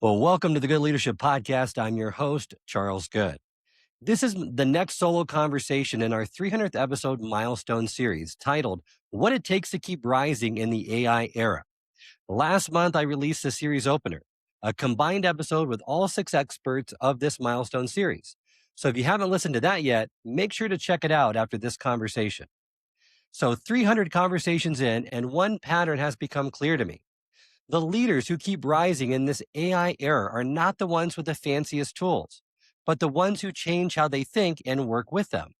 Well, welcome to the Good Leadership Podcast. I'm your host, Charles Good. This is the next solo conversation in our 300th episode milestone series titled, What It Takes to Keep Rising in the AI Era. Last month, I released the series opener, a combined episode with all 6 experts of this milestone series. So if you haven't listened to that yet, make sure to check it out after this conversation. So 300 conversations in, and one pattern has become clear to me. The leaders who keep rising in this AI era are not the ones with the fanciest tools, but the ones who change how they think and work with them.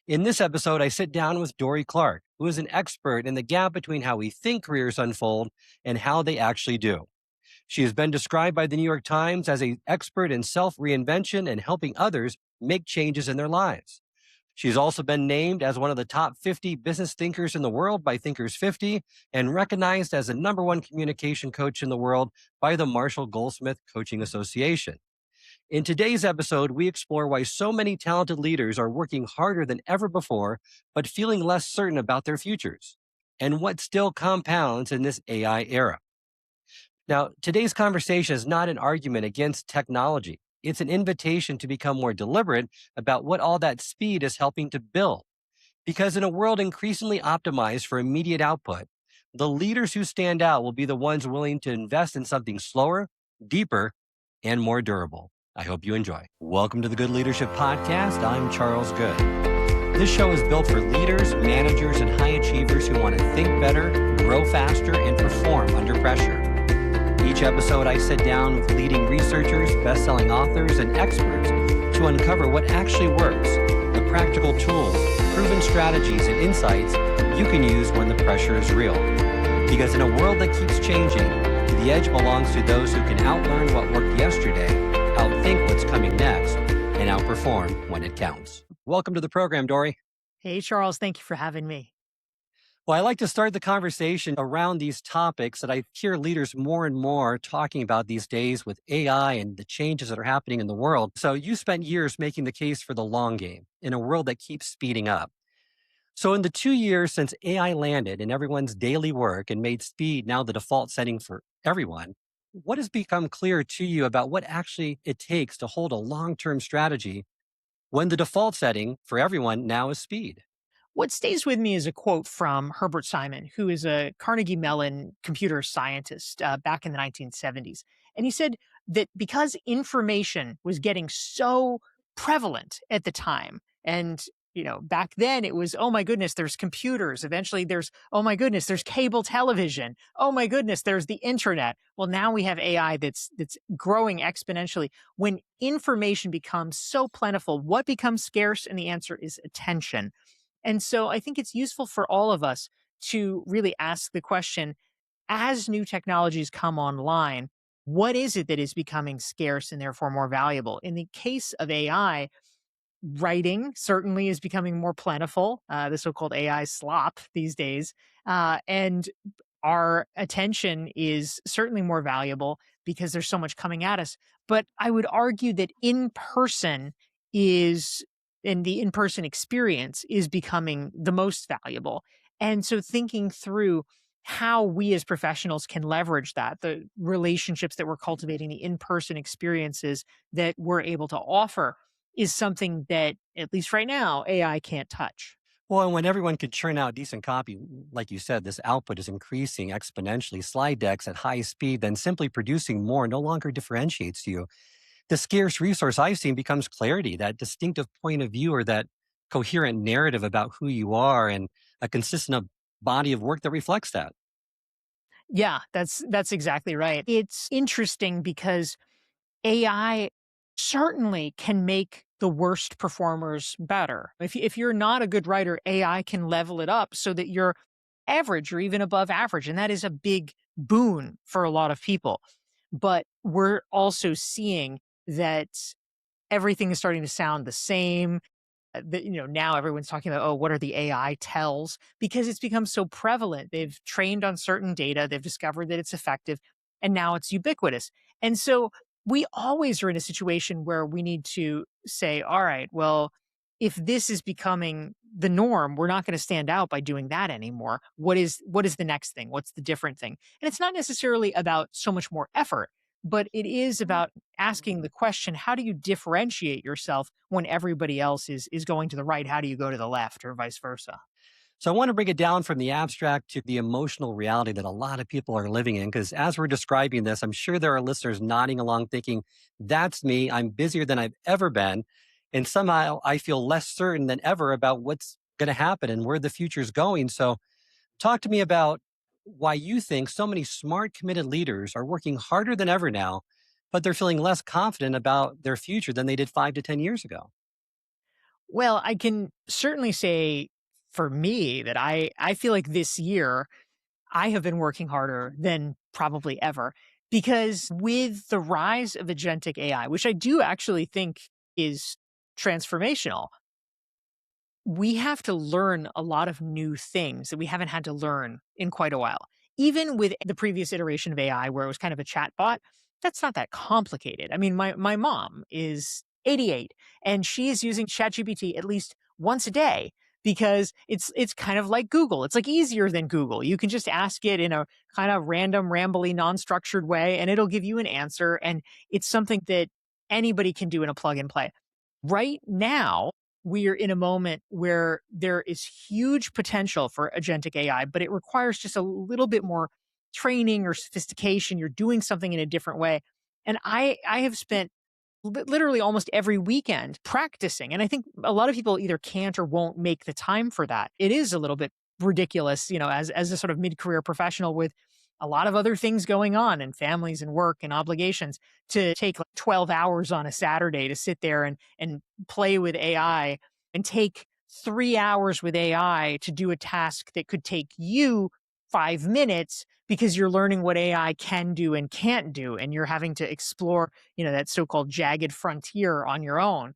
In this episode, I sit down with Dorie Clark, who is an expert in the gap between how we think careers unfold and how they actually do. She has been described by the New York Times as an expert in self-reinvention and helping others make changes in their lives. She's also been named as one of the top 50 business thinkers in the world by Thinkers 50 and recognized as the #1 communication coach in the world by the Marshall Goldsmith Coaching Association. In today's episode, we explore why so many talented leaders are working harder than ever before, but feeling less certain about their futures, and what still compounds in this AI era. Now, today's conversation is not an argument against technology. It's an invitation to become more deliberate about what all that speed is helping to build. Because in a world increasingly optimized for immediate output, the leaders who stand out will be the ones willing to invest in something slower, deeper, and more durable. I hope you enjoy. Welcome to the Good Leadership Podcast. I'm Charles Good. This show is built for leaders, managers, and high achievers who want to think better, grow faster, and perform under pressure. Each episode, I sit down with leading researchers, best-selling authors, and experts to uncover what actually works, the practical tools, proven strategies, and insights you can use when the pressure is real. Because in a world that keeps changing, the edge belongs to those who can outlearn what worked yesterday, outthink what's coming next, and outperform when it counts. Welcome to the program, Dorie. Hey, Charles. Thank you for having me. Well, I like to start the conversation around these topics that I hear leaders more and more talking about these days with AI and the changes that are happening in the world. So you spent years making the case for the long game in a world that keeps speeding up. So in the 2 years since AI landed in everyone's daily work and made speed now the default setting for everyone, what has become clear to you about what actually it takes to hold a long-term strategy when the default setting for everyone now is speed? What stays with me is a quote from Herbert Simon, who is a Carnegie Mellon computer scientist back in the 1970s. And he said that because information was getting so prevalent at the time, and back then it was, oh my goodness, there's computers. Eventually there's, oh my goodness, there's cable television. Oh my goodness, there's the internet. Well, now we have AI that's growing exponentially. When information becomes so plentiful, what becomes scarce? And the answer is attention. And so I think it's useful for all of us to really ask the question, as new technologies come online, what is it that is becoming scarce and therefore more valuable? In the case of AI, writing certainly is becoming more plentiful, the so-called AI slop these days. And our attention is certainly more valuable because there's so much coming at us. But I would argue that in-person and the in-person experience is becoming the most valuable. And so thinking through how we as professionals can leverage that, the relationships that we're cultivating, the in-person experiences that we're able to offer is something that, at least right now, AI can't touch. Well, and when everyone can churn out decent copy, like you said, this output is increasing exponentially. Slide decks at high speed, then simply producing more no longer differentiates you. The scarce resource I've seen becomes clarity, that distinctive point of view or that coherent narrative about who you are and a consistent body of work that reflects that. Yeah, that's exactly right. It's interesting because AI certainly can make the worst performers better. If you're not a good writer, AI can level it up so that you're average or even above average. And that is a big boon for a lot of people. But we're also seeing that everything is starting to sound the same. Now everyone's talking about, oh, what are the AI tells? Because it's become so prevalent. They've trained on certain data. They've discovered that it's effective. And now it's ubiquitous. And so we always are in a situation where we need to say, all right, well, if this is becoming the norm, we're not going to stand out by doing that anymore. What is the next thing? What's the different thing? And it's not necessarily about so much more effort, but it is about asking the question, how do you differentiate yourself when everybody else is going to the right? How do you go to the left or vice versa? So I want to bring it down from the abstract to the emotional reality that a lot of people are living in. Because as we're describing this, I'm sure there are listeners nodding along thinking, that's me. I'm busier than I've ever been. And somehow I feel less certain than ever about what's going to happen and where the future is going. So talk to me about why you think so many smart, committed leaders are working harder than ever now, but they're feeling less confident about their future than they did 5 to 10 years ago. Well, I can certainly say for me that I feel like this year I have been working harder than probably ever because with the rise of agentic AI, which I do actually think is transformational, we have to learn a lot of new things that we haven't had to learn in quite a while. Even with the previous iteration of AI, where it was kind of a chat bot, that's not that complicated. I mean, my mom is 88 and she is using ChatGPT at least once a day because it's kind of like Google. It's like easier than Google. You can just ask it in a kind of random, rambly, non-structured way, and it'll give you an answer. And it's something that anybody can do in a plug and play. Right now, we are in a moment where there is huge potential for agentic AI, but it requires just a little bit more training or sophistication. You're doing something in a different way. And I have spent literally almost every weekend practicing. And I think a lot of people either can't or won't make the time for that. It is a little bit ridiculous, as a sort of mid-career professional with a lot of other things going on and families and work and obligations to take like 12 hours on a Saturday to sit there and play with AI and take 3 hours with AI to do a task that could take you 5 minutes because you're learning what AI can do and can't do. And you're having to explore, that so-called jagged frontier on your own.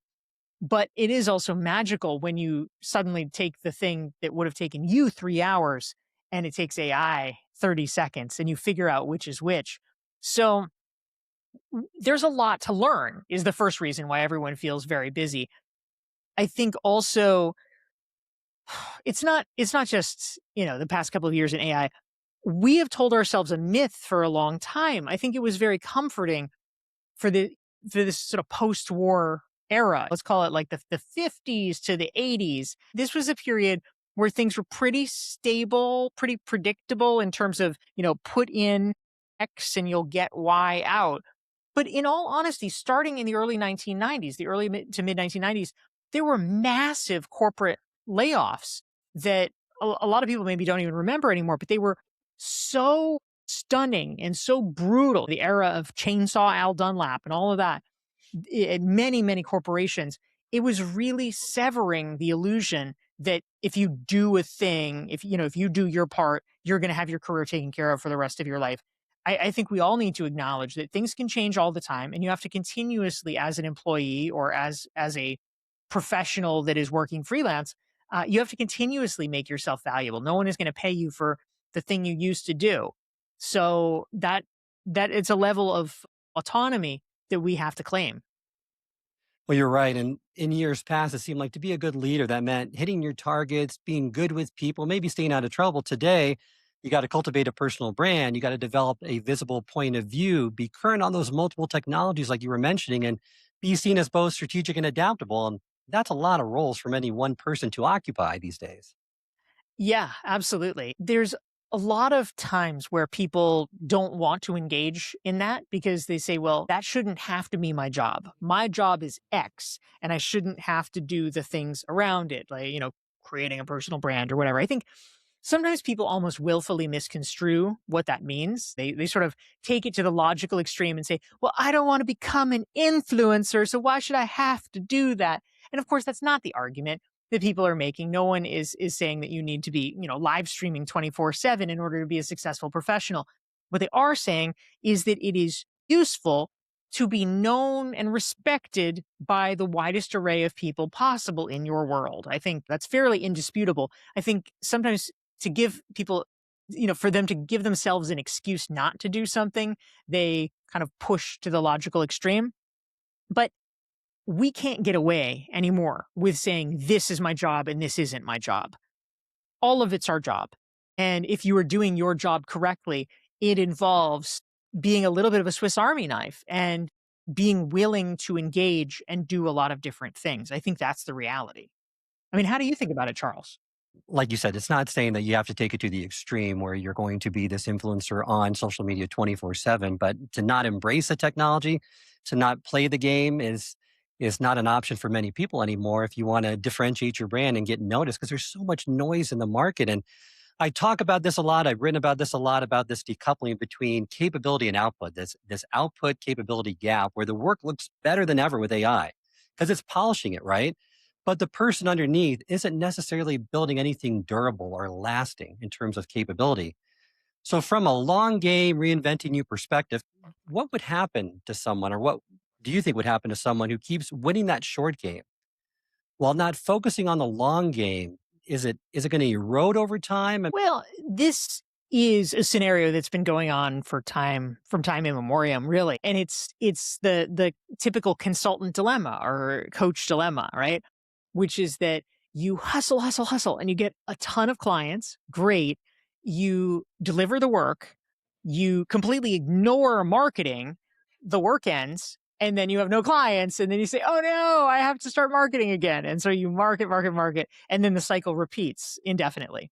But it is also magical when you suddenly take the thing that would have taken you 3 hours and it takes AI 30 seconds and you figure out which is which. So there's a lot to learn, is the first reason why everyone feels very busy. I think also it's not just, the past couple of years in AI. We have told ourselves a myth for a long time. I think it was very comforting for this sort of post-war era. Let's call it like the 50s to the 80s. This was a period where things were pretty stable, pretty predictable in terms of, put in X and you'll get Y out. But in all honesty, starting in the early 1990s, the to mid 1990s, there were massive corporate layoffs that a lot of people maybe don't even remember anymore, but they were so stunning and so brutal. The era of Chainsaw Al Dunlap and all of that, many, many corporations, it was really severing the illusion that if you do a thing, if you do your part, you're going to have your career taken care of for the rest of your life. I think we all need to acknowledge that things can change all the time, and you have to continuously, as an employee or as a professional that is working freelance, you have to continuously make yourself valuable. No one is going to pay you for the thing you used to do. So that it's a level of autonomy that we have to claim. Well, you're right. And in years past, it seemed like to be a good leader, that meant hitting your targets, being good with people, maybe staying out of trouble. Today, you got to cultivate a personal brand. You got to develop a visible point of view, be current on those multiple technologies like you were mentioning, and be seen as both strategic and adaptable. And that's a lot of roles for any one person to occupy these days. Yeah, absolutely. There's a lot of times where people don't want to engage in that because they say, well, that shouldn't have to be my job. My job is X, and I shouldn't have to do the things around it, like, creating a personal brand or whatever. I think sometimes people almost willfully misconstrue what that means. They sort of take it to the logical extreme and say, well, I don't want to become an influencer, so why should I have to do that? And of course, that's not the argument that people are making. No one is saying that you need to be, live streaming 24/7 in order to be a successful professional. What they are saying is that it is useful to be known and respected by the widest array of people possible in your world. I think that's fairly indisputable. I think sometimes to give people, for them to give themselves an excuse not to do something, they kind of push to the logical extreme. But we can't get away anymore with saying this is my job and this isn't my job. All of it's our job. And if you are doing your job correctly, it involves being a little bit of a Swiss Army knife and being willing to engage and do a lot of different things. I think that's the reality. I mean, how do you think about it, Charles? Like you said, it's not saying that you have to take it to the extreme where you're going to be this influencer on social media 24/7, but to not embrace the technology, to not play the game is not an option for many people anymore if you want to differentiate your brand and get noticed because there's so much noise in the market. And I talk about this a lot. I've written about this a lot about this decoupling between capability and output, this output capability gap where the work looks better than ever with AI because it's polishing it, right? But the person underneath isn't necessarily building anything durable or lasting in terms of capability. So, from a long game reinventing you perspective, what would happen to someone, or what do you think would happen to someone who keeps winning that short game while not focusing on the long game? Is it going to erode over time? Well, this is a scenario that's been going on for time from time immemorial, really. And it's the typical consultant dilemma or coach dilemma, right? Which is that you hustle, hustle, hustle, and you get a ton of clients. Great. You deliver the work, you completely ignore marketing, the work ends, and then you have no clients, and then you say, "Oh no, I have to start marketing again." And so you market, market, market, and then the cycle repeats indefinitely.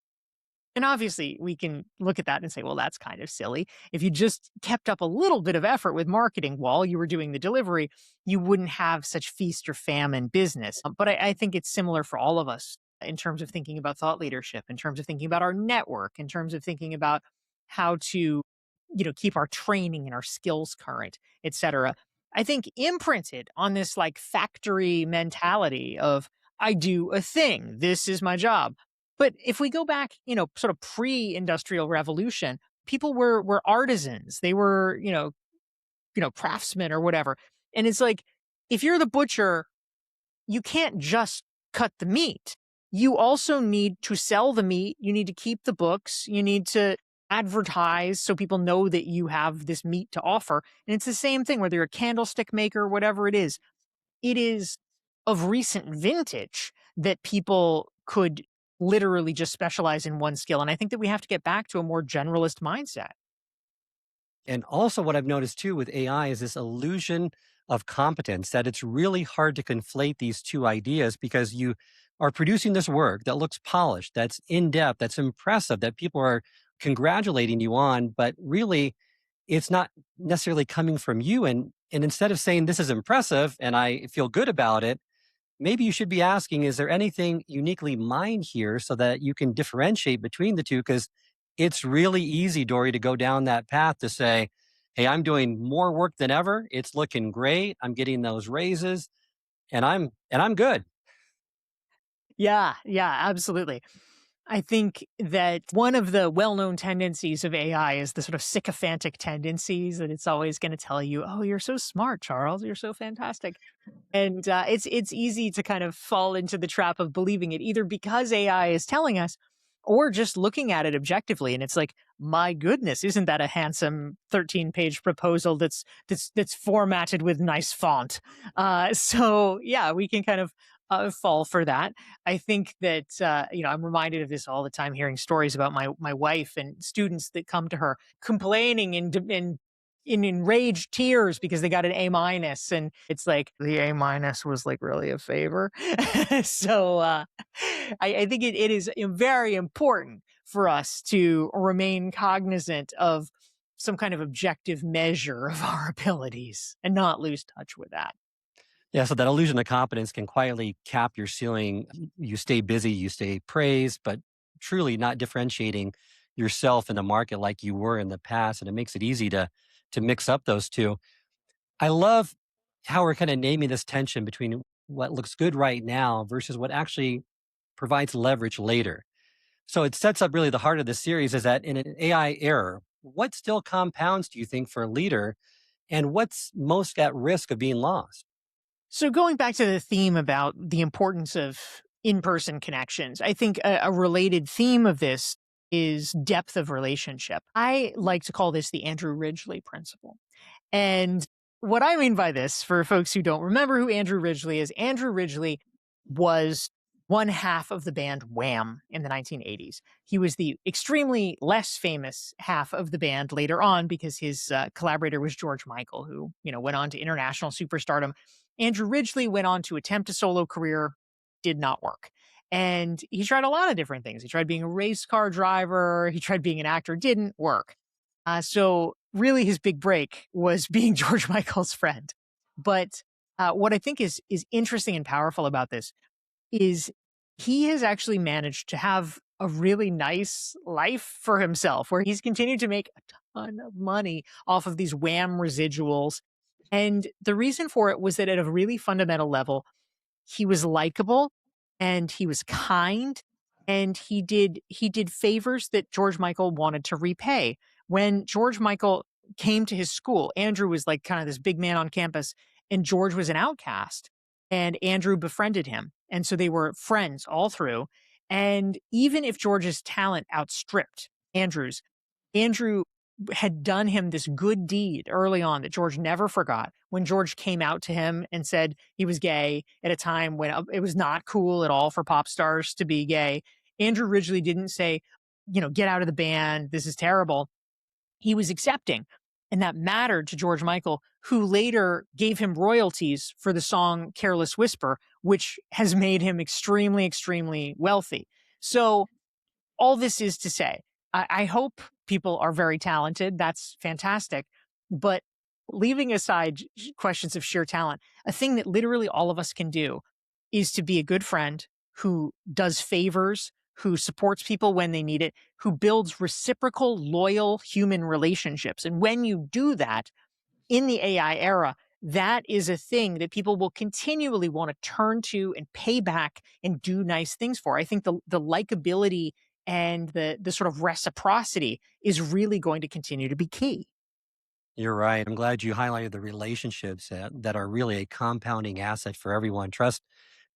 And obviously, we can look at that and say, well, that's kind of silly. If you just kept up a little bit of effort with marketing while you were doing the delivery, you wouldn't have such feast or famine business. But I think it's similar for all of us in terms of thinking about thought leadership, in terms of thinking about our network, in terms of thinking about how to, keep our training and our skills current, et cetera. I think imprinted on this like factory mentality of I do a thing, this is my job. But if we go back, sort of pre-industrial revolution, people were artisans. They were, craftsmen or whatever. And it's like, if you're the butcher, you can't just cut the meat. You also need to sell the meat. You need to keep the books. You need to advertise so people know that you have this meat to offer. And it's the same thing, whether you're a candlestick maker, whatever it is of recent vintage that people could literally just specialize in one skill. And I think that we have to get back to a more generalist mindset. And also, what I've noticed too with AI is this illusion of competence that it's really hard to conflate these two ideas because you are producing this work that looks polished, that's in depth, that's impressive, that people are congratulating you on, but really it's not necessarily coming from you. And instead of saying this is impressive and I feel good about it, maybe you should be asking, is there anything uniquely mine here so that you can differentiate between the two? Because it's really easy, Dory, to go down that path to say, hey, I'm doing more work than ever. It's looking great. I'm getting those raises and I'm good. Yeah, yeah, absolutely. I think that one of the well-known tendencies of AI is the sort of sycophantic tendencies that it's always going to tell you, "Oh, you're so smart, Charles. You're so fantastic." And it's easy to kind of fall into the trap of believing it, either because AI is telling us, or just looking at it objectively. And it's like, my goodness, isn't that a handsome 13-page proposal that's formatted with nice font? So yeah, we can kind of fall for that. I think that I'm reminded of this all the time, hearing stories about my wife and students that come to her complaining and in enraged tears because they got an A minus, and it's like the A minus was like really a favor. So I think it is very important for us to remain cognizant of some kind of objective measure of our abilities and not lose touch with that. Yeah, so that illusion of competence can quietly cap your ceiling. You stay busy, you stay praised, but truly not differentiating yourself in the market like you were in the past. And it makes it easy to mix up those two. I love how we're kind of naming this tension between what looks good right now versus what actually provides leverage later. So it sets up really the heart of the series is that in an AI era, what still compounds, do you think, for a leader, and what's most at risk of being lost? So going back to the theme about the importance of in-person connections, I think a related theme of this is depth of relationship. I like to call this the Andrew Ridgeley principle. And what I mean by this, for folks who don't remember who Andrew Ridgeley is, Andrew Ridgeley was one half of the band Wham in the 1980s. He was the extremely less famous half of the band later on because his collaborator was George Michael, who went on to international superstardom. Andrew Ridgeley went on to attempt a solo career, did not work. And he tried a lot of different things. He tried being a race car driver. He tried being an actor, didn't work. So really, his big break was being George Michael's friend. But what I think is interesting and powerful about this is he has actually managed to have a really nice life for himself where he's continued to make a ton of money off of these Wham residuals. And the reason for it was that at a really fundamental level, he was likable and he was kind and he did favors that George Michael wanted to repay. When George Michael came to his school, Andrew was like kind of this big man on campus and George was an outcast and Andrew befriended him. And so they were friends all through. And even if George's talent outstripped Andrew's, Andrew had done him this good deed early on that George never forgot. When George came out to him and said he was gay at a time when it was not cool at all for pop stars to be gay, Andrew Ridgeley didn't say, get out of the band. This is terrible. He was accepting. And that mattered to George Michael, who later gave him royalties for the song Careless Whisper, which has made him extremely, extremely wealthy. So all this is to say, I hope people are very talented. That's fantastic. But leaving aside questions of sheer talent, a thing that literally all of us can do is to be a good friend who does favors, who supports people when they need it, who builds reciprocal, loyal human relationships. And when you do that in the AI era, that is a thing that people will continually want to turn to and pay back and do nice things for. I think the likability and the sort of reciprocity is really going to continue to be key. You're right. I'm glad you highlighted the relationships that are really a compounding asset for everyone. Trust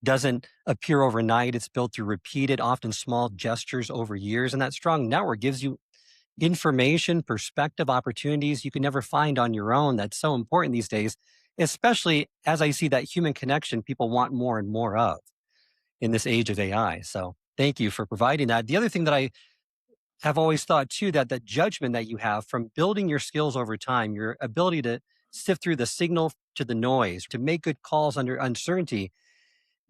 doesn't appear overnight. It's built through repeated, often small gestures over years. And that strong network gives you information, perspective, opportunities you can never find on your own. That's so important these days, especially as I see that human connection people want more and more of in this age of AI. So thank you for providing that. The other thing that I have always thought too, that the judgment that you have from building your skills over time, your ability to sift through the signal to the noise, to make good calls under uncertainty,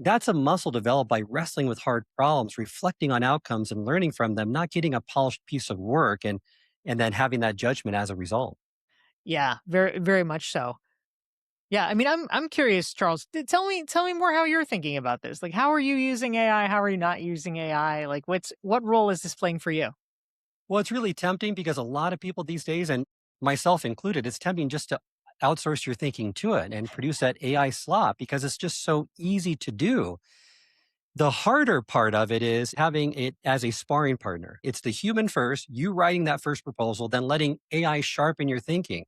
that's a muscle developed by wrestling with hard problems, reflecting on outcomes and learning from them, not getting a polished piece of work and then having that judgment as a result. Yeah, very, very much so. Yeah, I mean, I'm curious, Charles. Tell me more how you're thinking about this. Like, how are you using AI? How are you not using AI? Like, what role is this playing for you? Well, it's really tempting because a lot of people these days, and myself included, it's tempting just to outsource your thinking to it and produce that AI slop because it's just so easy to do. The harder part of it is having it as a sparring partner. It's the human first, you writing that first proposal, then letting AI sharpen your thinking.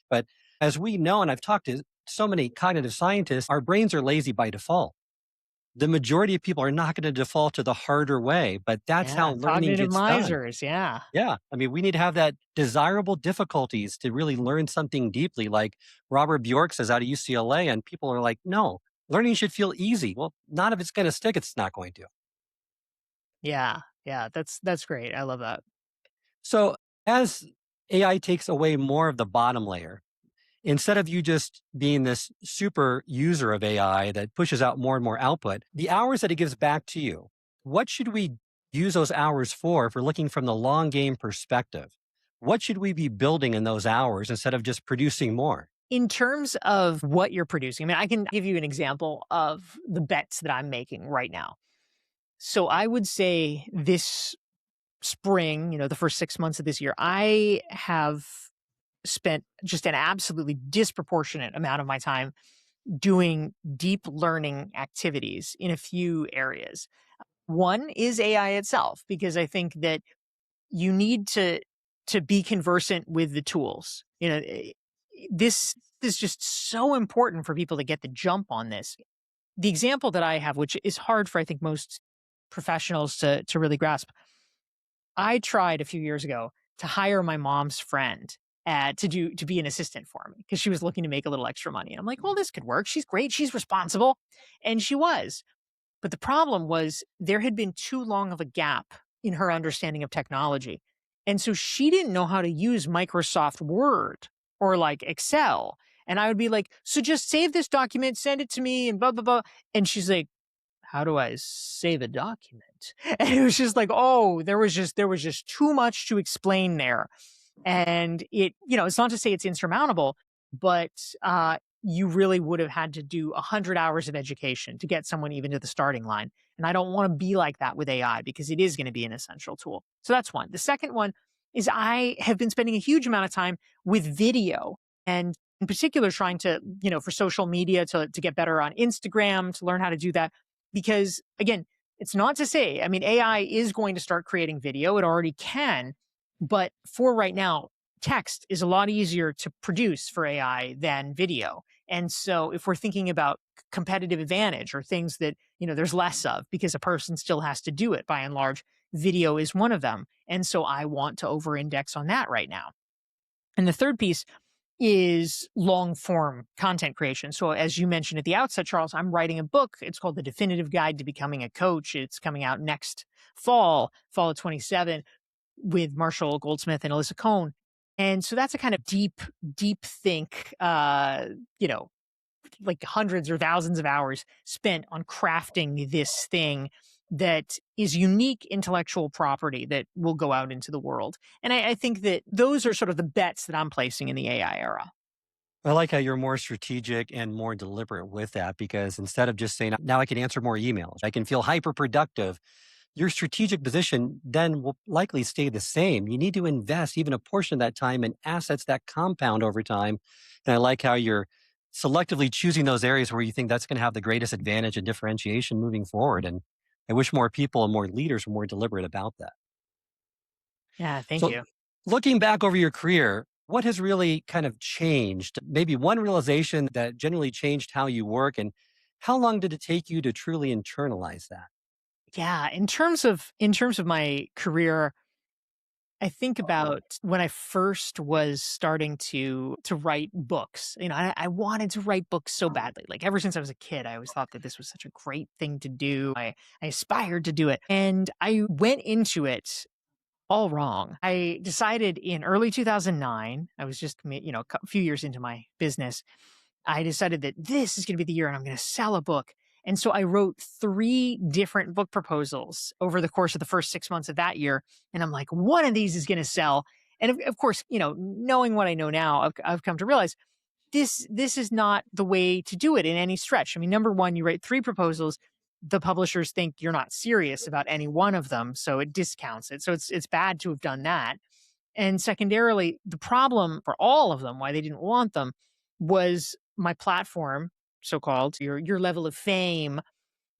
But as we know, and I've talked to so many cognitive scientists, our brains are lazy by default. The majority of people are not going to default to the harder way, but that's how Yeah, learning cognitive gets done. misers. Yeah. Yeah. I mean, we need to have that desirable difficulties to really learn something deeply. Like Robert Bjork says out of UCLA, and people are like, no, learning should feel easy. Well, not if it's going to stick, it's not going to. Yeah. Yeah. That's great. I love that. So as AI takes away more of the bottom layer, instead of you just being this super user of AI that pushes out more and more output, the hours that it gives back to you, what should we use those hours for if we're looking from the long game perspective? What should we be building in those hours instead of just producing more? In terms of what you're producing, I mean, I can give you an example of the bets that I'm making right now. So I would say this spring, the first 6 months of this year, I have spent just an absolutely disproportionate amount of my time doing deep learning activities in a few areas. One is AI itself, because I think that you need to be conversant with the tools. This is just so important for people to get the jump on this. The example that I have, which is hard for I think most professionals to really grasp, I tried a few years ago to hire my mom's friend to be an assistant for me because she was looking to make a little extra money. And I'm like, well, this could work. She's great. She's responsible, and she was. But the problem was there had been too long of a gap in her understanding of technology. And so she didn't know how to use Microsoft Word or like Excel. And I would be like, so just save this document, send it to me, and blah, blah, blah. And she's like, how do I save a document? And it was just like, oh, there was just too much to explain there. And it's not to say it's insurmountable, but you really would have had to do 100 hours of education to get someone even to the starting line. And I don't want to be like that with AI because it is going to be an essential tool. So that's one. The second one is I have been spending a huge amount of time with video, and in particular trying to, for social media to get better on Instagram, to learn how to do that. Because again, it's not to say, I mean, AI is going to start creating video. It already can. But for right now, text is a lot easier to produce for AI than video. And so if we're thinking about competitive advantage or things that, there's less of because a person still has to do it by and large, video is one of them. And so I want to over index on that right now. And the third piece is long form content creation. So as you mentioned at the outset, Charles, I'm writing a book. It's called The Definitive Guide to Becoming a Coach. It's coming out next fall of 27, with Marshall Goldsmith and Alyssa Cohn. And so that's a kind of deep think, like hundreds or thousands of hours spent on crafting this thing that is unique intellectual property that will go out into the world. And I think that those are sort of the bets that I'm placing in the AI era. I like how you're more strategic and more deliberate with that because instead of just saying, now I can answer more emails, I can feel hyper productive, your strategic position then will likely stay the same. You need to invest even a portion of that time in assets that compound over time. And I like how you're selectively choosing those areas where you think that's going to have the greatest advantage and differentiation moving forward. And I wish more people and more leaders were more deliberate about that. Yeah, thank So, you. looking back over your career, what has really kind of changed? Maybe one realization that generally changed how you work, and how long did it take you to truly internalize that? Yeah, in terms of my career, I think about when I first was starting to write books. I wanted to write books so badly. Like ever since I was a kid, I always thought that this was such a great thing to do. I aspired to do it. And I went into it all wrong. I decided in early 2009, I was just, a few years into my business, I decided that this is going to be the year and I'm going to sell a book. And so I wrote 3 different book proposals over the course of the first 6 months of that year. And I'm like, one of these is going to sell. And of course, knowing what I know now, I've come to realize this is not the way to do it in any stretch. I mean, number one, you write 3 proposals. The publishers think you're not serious about any one of them, so it discounts it. So it's bad to have done that. And secondarily, the problem for all of them, why they didn't want them, was my platform, so called, your level of fame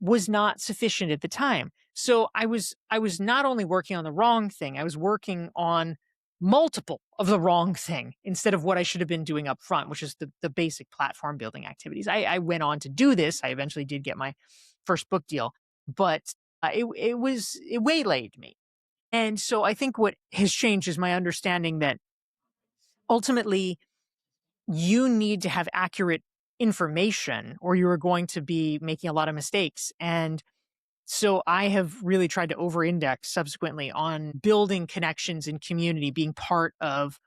was not sufficient at the time. So I was not only working on the wrong thing, I was working on multiple of the wrong thing instead of what I should have been doing up front, which is the basic platform building activities. I went on to do this. I eventually did get my first book deal, but it waylaid me. And so I think what has changed is my understanding that ultimately you need to have accurate information or you are going to be making a lot of mistakes. And so I have really tried to over index subsequently on building connections in community, being part of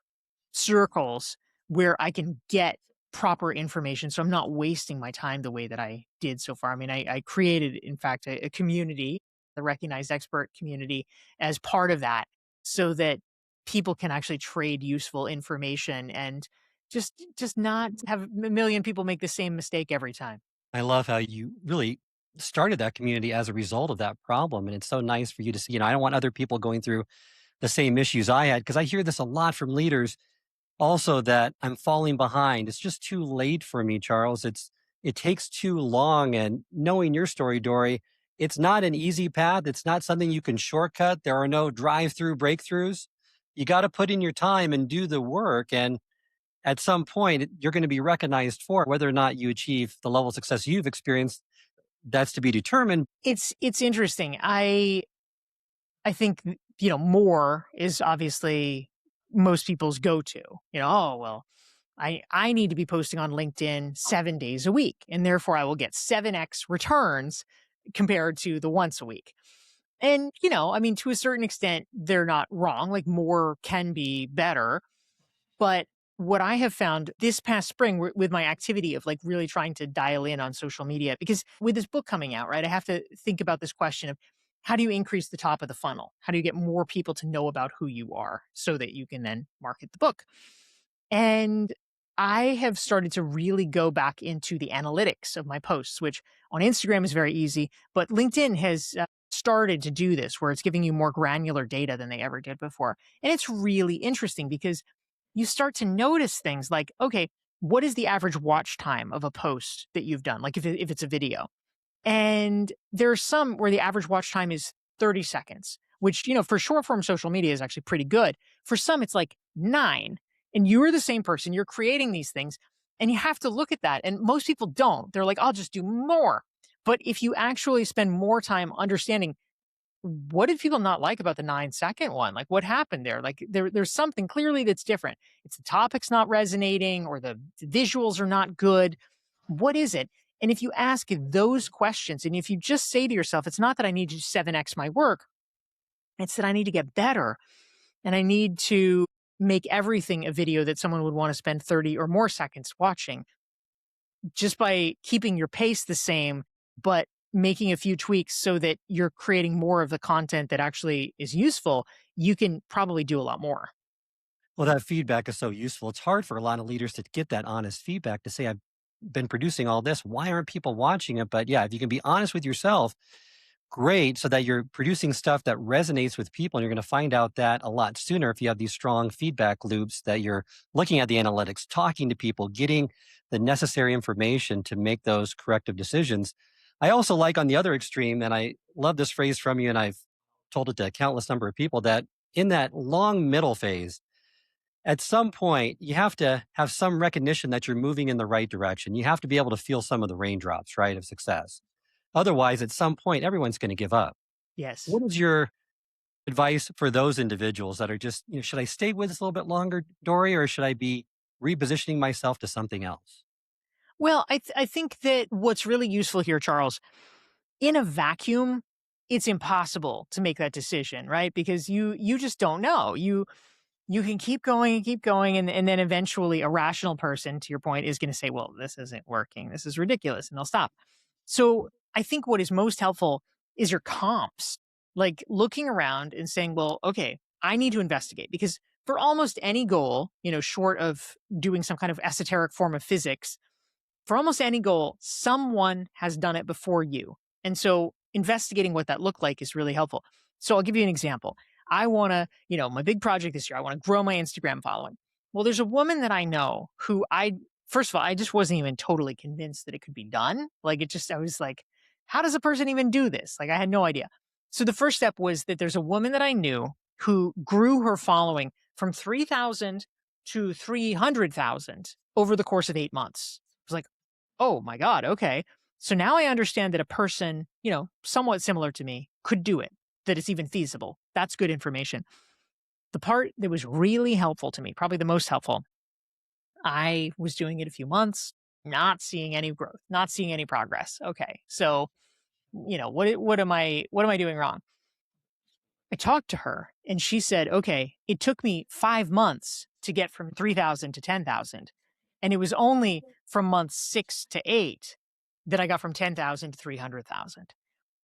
circles where I can get proper information. So I'm not wasting my time the way that I did so far. I mean, I created, in fact, a community, the recognized expert community, as part of that so that people can actually trade useful information and just not have a million people make the same mistake every time. I love how you really started that community as a result of that problem. And it's so nice for you to see, I don't want other people going through the same issues I had, because I hear this a lot from leaders also that I'm falling behind. It's just too late for me, Charles. It takes too long. And knowing your story, Dorie, it's not an easy path. It's not something you can shortcut. There are no drive-through breakthroughs. You got to put in your time and do the work. And at some point, you're going to be recognized for it. Whether or not you achieve the level of success you've experienced, that's to be determined. It's interesting. I think more is obviously most people's go-to. Oh well, I need to be posting on LinkedIn 7 days a week, and therefore I will get 7x returns compared to the once a week. And, I mean, to a certain extent, they're not wrong. Like more can be better. But what I have found this past spring with my activity of like really trying to dial in on social media, because with this book coming out, right, I have to think about this question of how do you increase the top of the funnel? How do you get more people to know about who you are so that you can then market the book? And I have started to really go back into the analytics of my posts, which on Instagram is very easy, but LinkedIn has started to do this where it's giving you more granular data than they ever did before. And it's really interesting because you start to notice things like, okay, what is the average watch time of a post that you've done? Like if it's a video. And there's some where the average watch time is 30 seconds, which, for short form social media is actually pretty good. For some, it's like 9. And you're the same person, you're creating these things, and you have to look at that. And most people don't. They're like, I'll just do more. But if you actually spend more time understanding what did people not like about the 9-second one? Like what happened there? Like there's something clearly that's different. It's the topic's not resonating or the visuals are not good. What is it? And if you ask those questions and if you just say to yourself, it's not that I need to 7x my work, it's that I need to get better and I need to make everything a video that someone would want to spend 30 or more seconds watching just by keeping your pace the same, but making a few tweaks so that you're creating more of the content that actually is useful, you can probably do a lot more. Well, that feedback is so useful. It's hard for a lot of leaders to get that honest feedback to say, I've been producing all this. Why aren't people watching it? But yeah, if you can be honest with yourself, great, so that you're producing stuff that resonates with people. And you're going to find out that a lot sooner if you have these strong feedback loops that you're looking at the analytics, talking to people, getting the necessary information to make those corrective decisions. I also like on the other extreme, and I love this phrase from you, and I've told it to a countless number of people, that in that long middle phase, at some point, you have to have some recognition that you're moving in the right direction. You have to be able to feel some of the raindrops, right, of success. Otherwise, at some point, everyone's going to give up. Yes. What is your advice for those individuals that are just, should I stay with this a little bit longer, Dorie, or should I be repositioning myself to something else? Well, I think that what's really useful here, Charles, in a vacuum, it's impossible to make that decision, right? Because you just don't know. You can keep going, and then eventually a rational person, to your point, is going to say, well, this isn't working. This is ridiculous. And they'll stop. So I think what is most helpful is your comps, like looking around and saying, well, okay, I need to investigate because for almost any goal, short of doing some kind of esoteric form of physics, for almost any goal, someone has done it before you. And so investigating what that looked like is really helpful. So I'll give you an example. I want to, my big project this year, I want to grow my Instagram following. Well, there's a woman that I know who first of all, I just wasn't even totally convinced that it could be done. Like I was like, how does a person even do this? Like I had no idea. So the first step was that there's a woman that I knew who grew her following from 3,000 to 300,000 over the course of 8 months. I was like, oh my God, okay. So now I understand that a person, somewhat similar to me could do it, that it's even feasible. That's good information. The part that was really helpful to me, probably the most helpful, I was doing it a few months, not seeing any growth, not seeing any progress. Okay. So, what am I doing wrong? I talked to her and she said, okay, it took me 5 months to get from 3,000 to 10,000. And it was only from month 6 to 8 that I got from 10,000 to 300,000.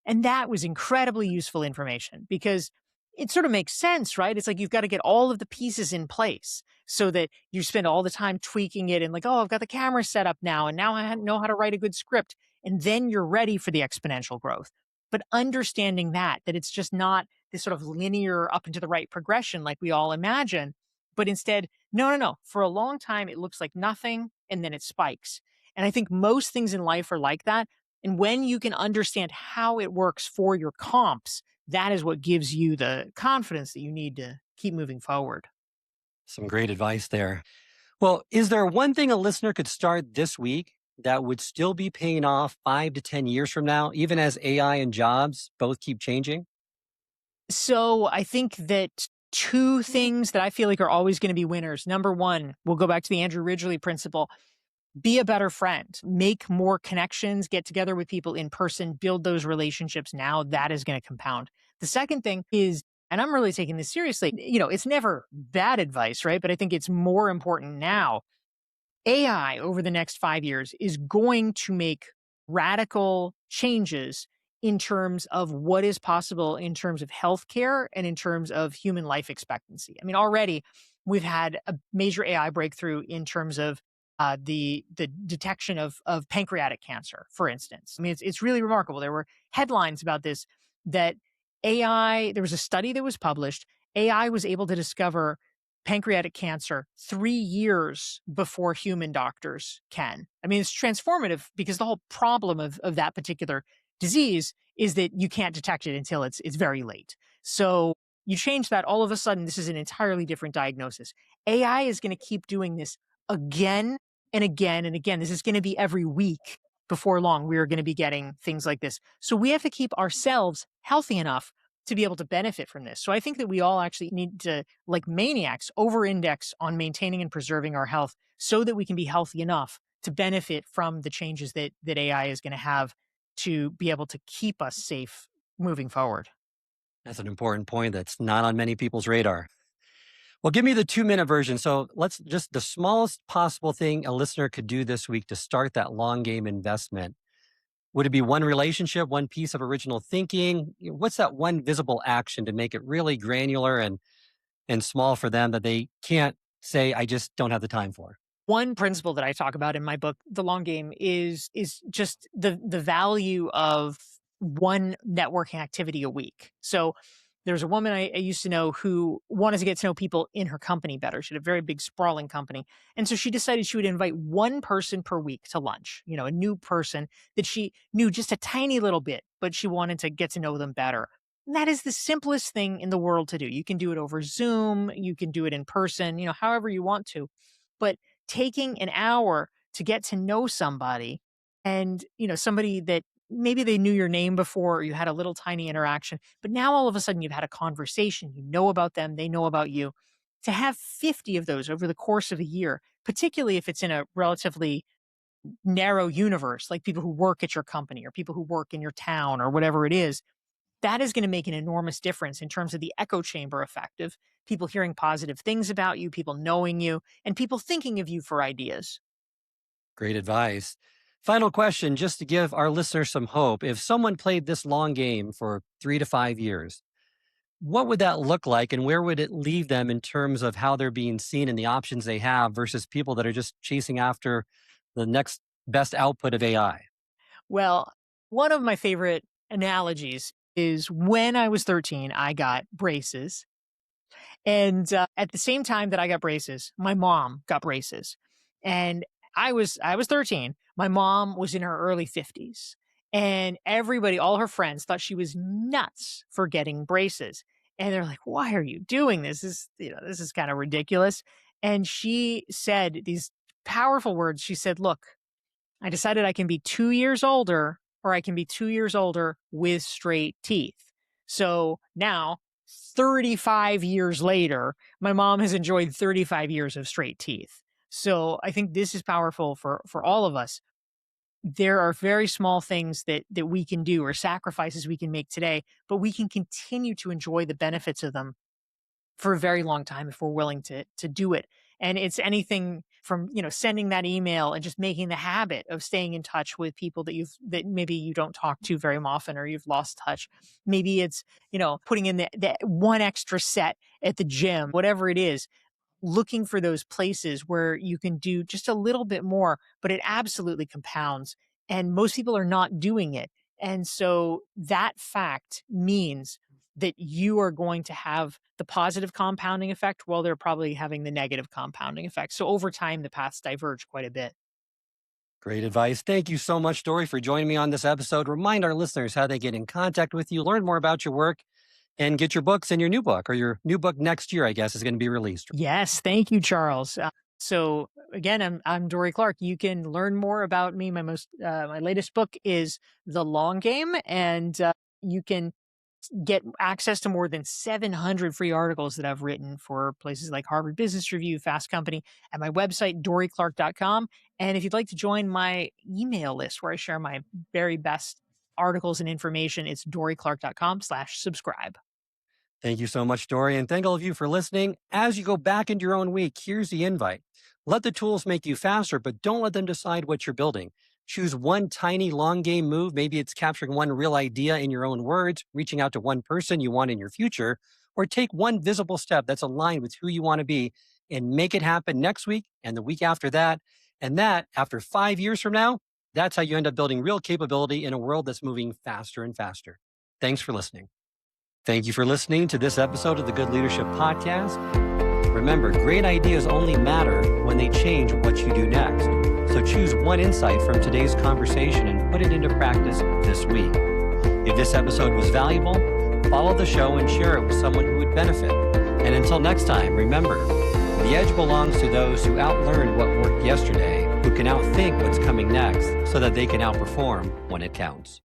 And that was incredibly useful information because it sort of makes sense, right? It's like you've got to get all of the pieces in place so that you spend all the time tweaking it and like, oh, I've got the camera set up now and now I know how to write a good script. And then you're ready for the exponential growth. But understanding that it's just not this sort of linear up and to the right progression like we all imagine, but instead, no. For a long time, it looks like nothing and then it spikes. And I think most things in life are like that. And when you can understand how it works for your comps, that is what gives you the confidence that you need to keep moving forward. Some great advice there. Well, is there one thing a listener could start this week that would still be paying off 5 to 10 years from now, even as AI and jobs both keep changing? So I think that two things that I feel like are always going to be winners. Number one, we'll go back to the Andrew Ridgeley principle. be a better friend, make more connections, get together with people in person, build those relationships now. That is going to compound. The second thing is, and I'm really taking this seriously, it's never bad advice, right? But I think it's more important now. AI over the next 5 years is going to make radical changes in terms of what is possible in terms of healthcare and in terms of human life expectancy. I mean, already we've had a major AI breakthrough in terms of the detection of pancreatic cancer, for instance. I mean, it's really remarkable. There were headlines about this that AI. There was a study that was published. AI was able to discover pancreatic cancer 3 years before human doctors can. I mean, it's transformative because the whole problem of that particular disease is that you can't detect it until it's very late. So you change that, all of a sudden, this is an entirely different diagnosis. AI is going to keep doing this again and again and again. This is going to be every week. Before long, we are going to be getting things like this. So we have to keep ourselves healthy enough to be able to benefit from this. So I think that we all actually need to, like maniacs, over-index on maintaining and preserving our health so that we can be healthy enough to benefit from the changes that AI is going to have to be able to keep us safe moving forward. That's an important point that's not on many people's radar. Well, give me the 2-minute version. So let's just the smallest possible thing a listener could do this week to start that long game investment. Would it be one relationship, one piece of original thinking? What's that one visible action to make it really granular and small for them that they can't say, I just don't have the time for? One principle that I talk about in my book, The Long Game, is just the value of one networking activity a week. So there's a woman I used to know who wanted to get to know people in her company better. She had a very big, sprawling company. And so she decided she would invite one person per week to lunch, a new person that she knew just a tiny little bit, but she wanted to get to know them better. And that is the simplest thing in the world to do. You can do it over Zoom, you can do it in person, however you want to. But taking an hour to get to know somebody and, somebody that maybe they knew your name before or you had a little tiny interaction, but now all of a sudden you've had a conversation, you know about them, they know about you. To have 50 of those over the course of a year, particularly if it's in a relatively narrow universe, like people who work at your company or people who work in your town or whatever it is, that is going to make an enormous difference in terms of the echo chamber effect of people hearing positive things about you, people knowing you, and people thinking of you for ideas. Great advice. Final question, just to give our listeners some hope. If someone played this long game for 3 to 5 years, what would that look like and where would it leave them in terms of how they're being seen and the options they have versus people that are just chasing after the next best output of AI? Well, one of my favorite analogies is when I was 13, I got braces. And at the same time that I got braces, my mom got braces. And I was 13. My mom was in her early 50s. And everybody, all her friends thought she was nuts for getting braces. And they're like, "Why are you doing this? This is kind of ridiculous." And she said these powerful words. She said, "Look, I decided I can be 2 years older or I can be 2 years older with straight teeth." So now, 35 years later, my mom has enjoyed 35 years of straight teeth. So I think this is powerful for all of us. There are very small things that we can do or sacrifices we can make today, but we can continue to enjoy the benefits of them for a very long time if we're willing to do it. And it's anything from, sending that email and just making the habit of staying in touch with people that maybe you don't talk to very often or you've lost touch. Maybe it's, putting in the one extra set at the gym, whatever it is, looking for those places where you can do just a little bit more, but it absolutely compounds. And most people are not doing it. And so that fact means that you are going to have the positive compounding effect while they're probably having the negative compounding effect. So over time, the paths diverge quite a bit. Great advice. Thank you so much, Dorie, for joining me on this episode. Remind our listeners how they get in contact with you, learn more about your work, and get your books and your new book, or your new book next year, I guess, is going to be released. Yes, thank you, Charles. So again, I'm Dorie Clark. You can learn more about me. My latest book is The Long Game, and you can get access to more than 700 free articles that I've written for places like Harvard Business Review, Fast Company, at my website, DorieClark.com. And if you'd like to join my email list where I share my very best articles and information, it's DorieClark.com/subscribe. Thank you so much, Dorie. And thank all of you for listening. As you go back into your own week, here's the invite. Let the tools make you faster, but don't let them decide what you're building. Choose one tiny long game move. Maybe it's capturing one real idea in your own words, reaching out to one person you want in your future, or take one visible step that's aligned with who you want to be and make it happen next week and the week after that. And that, after 5 years from now, that's how you end up building real capability in a world that's moving faster and faster. Thanks for listening. Thank you for listening to this episode of the Good Leadership Podcast. Remember, great ideas only matter when they change what you do next. So choose one insight from today's conversation and put it into practice this week. If this episode was valuable, follow the show and share it with someone who would benefit. And until next time, remember, the edge belongs to those who outlearned what worked yesterday, who can outthink what's coming next so that they can outperform when it counts.